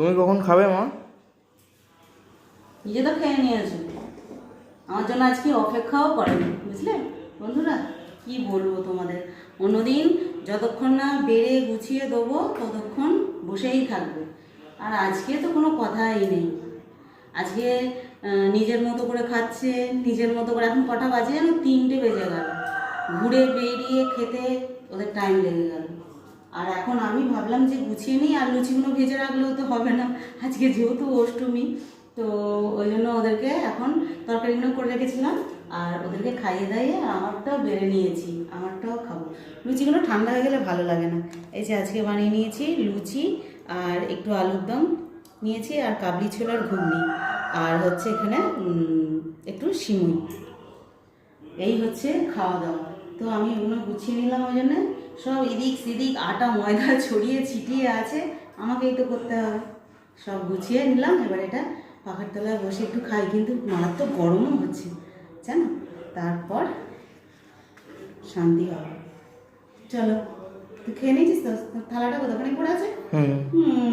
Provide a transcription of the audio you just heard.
তুমি কখন খাবে মা? নিজে তো খেয়ে নিয়েছো, আমার জন্য আজকে অপেক্ষাও করেনি, বুঝলে বন্ধুরা। কি বলবো তোমাদের, অন্যদিন যতক্ষণ না বেড়ে গুছিয়ে দেবো ততক্ষণ বসেই থাকবে, আর আজকে তো কোনো কথাই নেই। আজকে নিজের মতো করে খাচ্ছে, নিজের মতো করে। এখন কটা বাজে যেন 3টে বেজে গেল, ঘুরে বেরিয়ে খেতে ওদের টাইম লেগে গেল। আর এখন আমি ভাবলাম যে গুছিয়ে নিই, আর লুচিগুলো ভেজে রাখলেও তো হবে না, আজকে যেহেতু অষ্টমী, তো ওই জন্য ওদেরকে এখন তরকারিগুলো করে রেখেছিলাম, আর ওদেরকে খাইয়ে দাইয়ে আমারটাও বেড়ে নিয়েছি, আমারটাও খাবো। লুচিগুলো ঠান্ডা হয়ে গেলে ভালো লাগে না। এই যে আজকে বানিয়ে নিয়েছি লুচি, আর একটু আলুর দম নিয়েছি, আর কাবলি ছোলার ঘুগনি, আর হচ্ছে এখানে একটু সিমুই। এই হচ্ছে খাওয়া দাওয়া। তো আমি ওগুলো গুছিয়ে নিলাম, ওই জন্য সব এদিক সেদিক আটা ময়দা ছড়িয়ে ছিটিয়ে আছে, আমাকেই তো করতে হবে। সব গুছিয়ে নিলাম, এবার এটা পাখার তলায় বসে একটু খাই, কিন্তু মারাত্মক গরমও হচ্ছে জানো, তারপর শান্তি হবে। চলো, তুই খেয়ে নিয়েছিস তো? তোর থালাটা কতখানি পড়ে আছে? হুম।